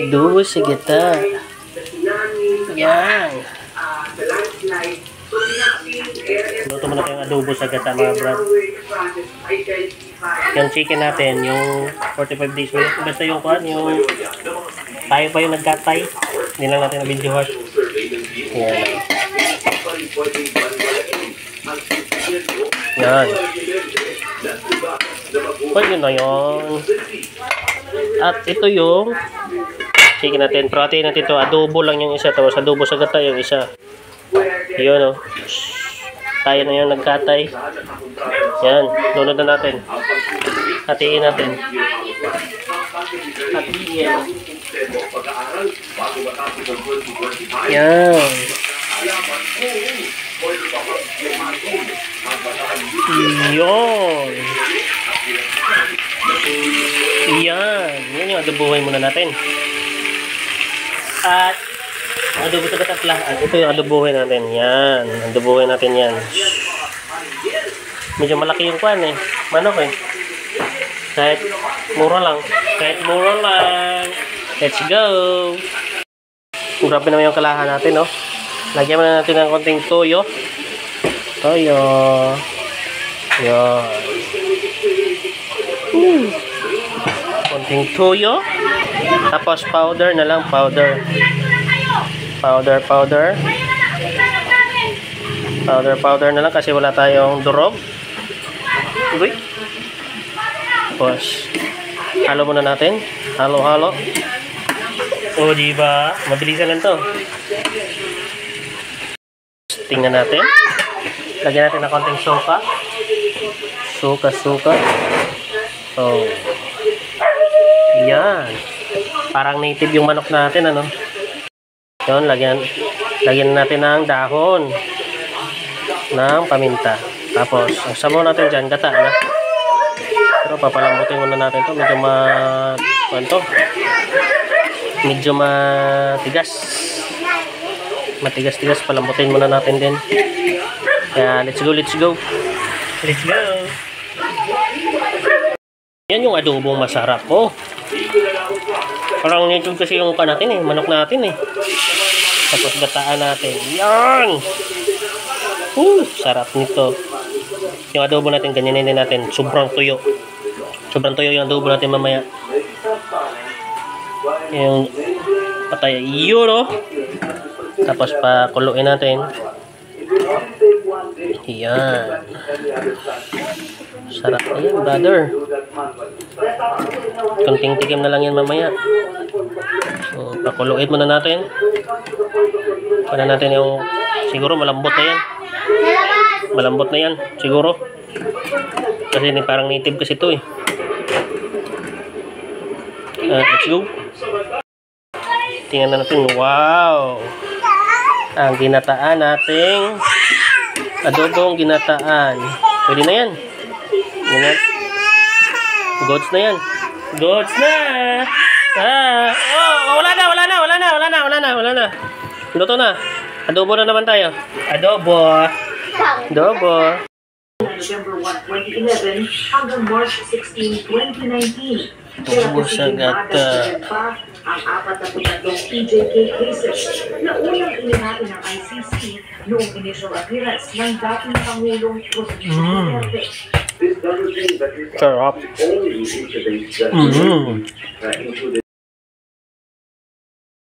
Adobo sa gata. Yan. Luto muna tayong adobo sa gata, mga brad. Yung chicken natin, yung 45 days. Basta yung kuhan, yung tayo pa yung nagkatay. Hindi lang natin na-videohan. Yan. Yan. Well, yun na yun. At ito yung chicken natin. Protein natin ito. Adobo lang yung isa. Tapos adobo sa gata yung isa. Yun o. Tayo na yung nagkatay. Yan. Lunod na natin. Hatiin natin. Hatiin. Yan. Yun. Yan. Yan yung adobohin muna natin. At adobo sa katatla. At ito yung adobohin natin. Yan. Adobohin natin yan. Medyo malaki yung kwan eh. Manok eh. Kahit mura lang. Kahit mura lang. Let's go. Grabe naman yung kalahan natin, no? Lagyan muna natin ng konting toyo. Toyo. Yan. Konting toyo. Tapos powder na lang. Powder. Powder na lang kasi wala tayong durog. Uy. Tapos halo muna natin. Halo. O, diba? Mabilisan lang to. Tingnan natin. Lagyan natin ng konting suka. Suka. Oh. Yan. Parang native yung manok natin, ano? Yun, lagyan natin ng dahon ng paminta. Tapos, ang sabaw natin dyan, gata, na. Pero papalambutin muna natin to. Medyo matigas. Matigas-tigas, palambutin muna natin din. Kaya, let's go. Yan yung adobong masarap, oh. Parang nito kasi yung natin eh, manok natin eh. Tapos gataan natin. Yan! Sarap nito. Yung adobo natin, ganyanin din natin. Sobrang tuyo. Yung adobo natin mamaya. Yung patay. Yun, oh. Tapos pakuluin natin. Yan. Sarap na yan, brother. Kunting tikim na lang yan mamaya. So, pakuluin muna natin. Para natin yung, siguro malambot na yan. Siguro. Kasi parang native kasi ito eh. Let's go. Tingnan na natin. Wow! Ang ginataan nating adobong ginataan. Pwede na yan. Goats na yan. Goats na! Wala na. Luto na. Adobo na naman tayo. Adobo. December 1, 2011 hanggang March 16, 2019. Adobo sa gata. Ang 43 PJK cases na unang inihati ng ICC noong initial appearance ng dating Pangulong Rodrigo Duterte. Sarap.